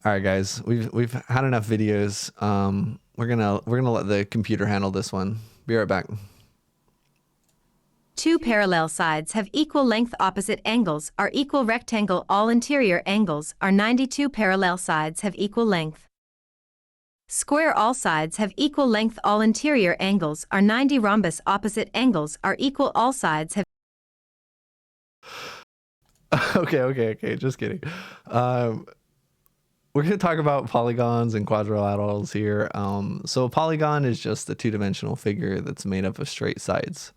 All right, guys, we've had enough videos. We're gonna let the computer handle this one. Be right back. Two parallel sides have equal length. Opposite angles are equal. Rectangle. All interior angles are 92. Parallel sides have equal length. Square. All sides have equal length. All interior angles are 90. Rhombus. Opposite angles are equal. All sides have. Okay. Just kidding. We're going to talk about polygons and quadrilaterals here. So a polygon is just a two-dimensional figure that's made up of straight sides.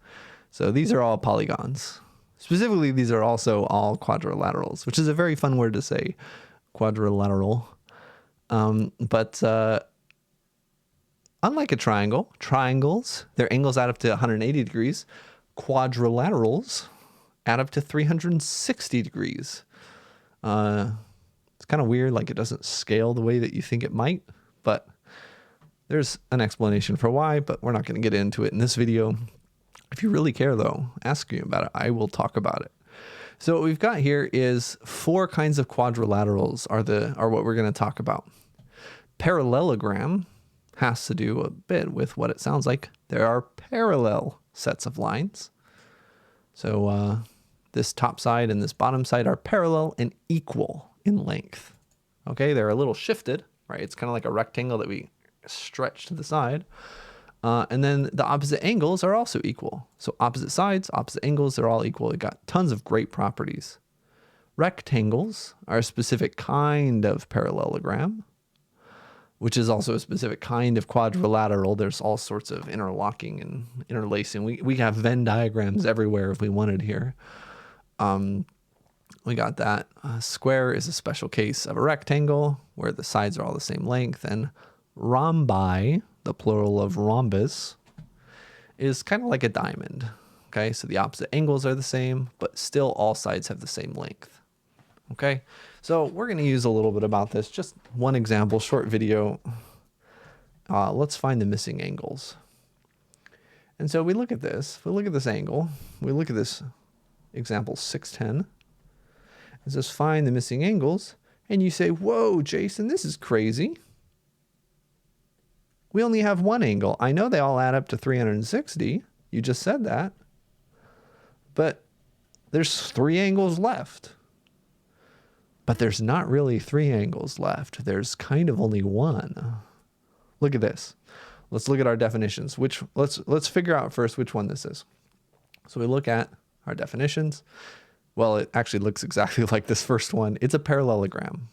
So these are all polygons. Specifically, these are also all quadrilaterals, which is a very fun word to say, quadrilateral. But unlike a triangle, triangles, their angles add up to 180 degrees. Quadrilaterals add up to 360 degrees. It's kind of weird, like it doesn't scale the way that you think it might, but there's an explanation for why, but we're not going to get into it in this video. If you really care though, ask me about it. I will talk about it. So what we've got here is 4 kinds of quadrilaterals are what we're going to talk about. Parallelogram has to do a bit with what it sounds like. There are parallel sets of lines. So this top side and this bottom side are parallel and equal in length. Okay, they're a little shifted, right? It's kind of like a rectangle that we stretch to the side. And then the opposite angles are also equal. So opposite sides, opposite angles, they're all equal. It got tons of great properties. Rectangles are a specific kind of parallelogram, which is also a specific kind of quadrilateral. There's all sorts of interlocking and interlacing. We have Venn diagrams everywhere if we wanted here. We got that. Square is a special case of a rectangle where the sides are all the same length. And rhombi, the plural of rhombus, is kind of like a diamond. Okay, so the opposite angles are the same, but still all sides have the same length. Okay, so we're going to use a little bit about this. Just one example, short video. Let's find the missing angles. And so we look at this. If we look at this angle, we look at this example 610. It says find the missing angles, and you say, whoa, Jason, this is crazy. We only have one angle. I know they all add up to 360. You just said that. But there's 3 angles left. But there's not really 3 angles left. There's kind of only one. Look at this. Let's look at our definitions. Let's figure out first which one this is. So we look at our definitions. Well, it actually looks exactly like this first one. It's a parallelogram,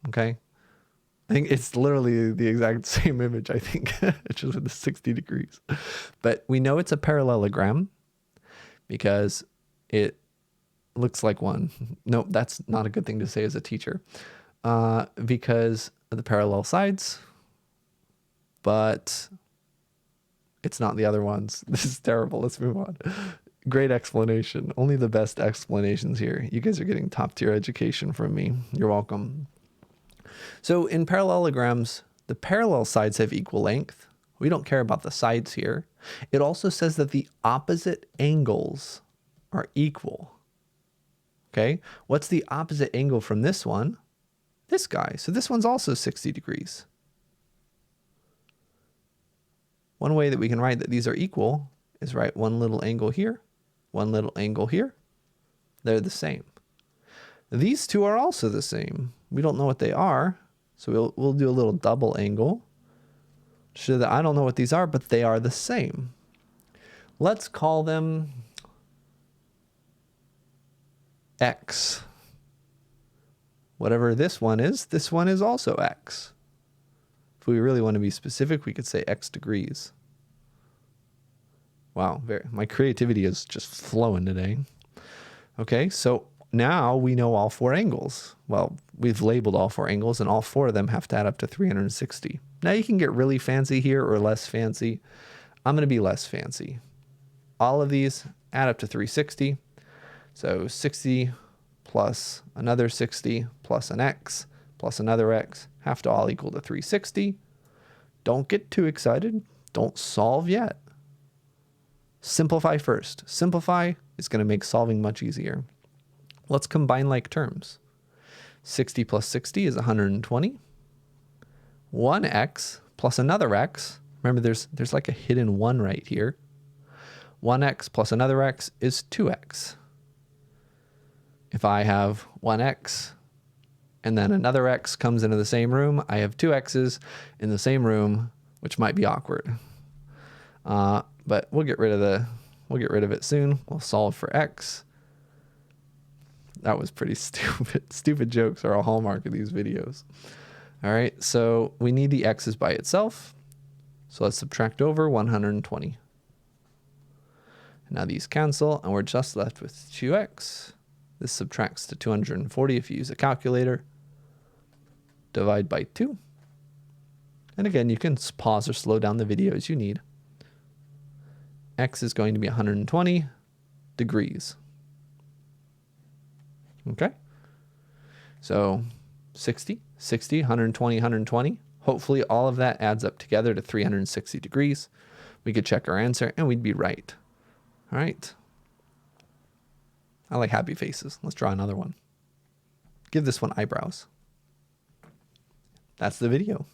okay? I think it's literally the exact same image, I think, just with the 60 degrees. But we know it's a parallelogram because it looks like one. Nope, that's not a good thing to say as a teacher. Because of the parallel sides, but it's not the other ones. This is terrible. Let's move on. Great explanation. Only the best explanations here. You guys are getting top tier education from me. You're welcome. So in parallelograms, the parallel sides have equal length. We don't care about the sides here. It also says that the opposite angles are equal. Okay, what's the opposite angle from this one? This guy. So this one's also 60 degrees. One way that we can write that these are equal is write one little angle here, one little angle here. They're the same. These two are also the same. We don't know what they are, so we'll do a little double angle. Show that I don't know what these are, but they are the same. Let's call them X. Whatever this one is also X. If we really want to be specific, we could say X degrees. Wow, my creativity is just flowing today. Okay, so now we know all 4 angles. Well, we've labeled all 4 angles, and all 4 of them have to add up to 360. Now you can get really fancy here or less fancy. I'm going to be less fancy. All of these add up to 360. So 60 plus another 60 plus an X plus another X have to all equal to 360. Don't get too excited. Don't solve yet. Simplify first. Simplify is going to make solving much easier. Let's combine like terms. 60 plus 60 is 120. 1x plus another x. Remember, there's like a hidden 1 right here. 1x plus another x is 2x. If I have 1x and then another x comes into the same room, I have 2 x's in the same room, which might be awkward. But we'll get rid of it soon. We'll solve for x. That was pretty stupid. Stupid jokes are a hallmark of these videos. All right, so we need the x's by itself. So let's subtract over 120. Now these cancel, and we're just left with 2x. This subtracts to 240 if you use a calculator. Divide by 2. And again, you can pause or slow down the video as you need. X is going to be 120 degrees. Okay? So 60, 60, 120, 120. Hopefully all of that adds up together to 360 degrees. We could check our answer and we'd be right. All right. I like happy faces. Let's draw another one. Give this one eyebrows. That's the video.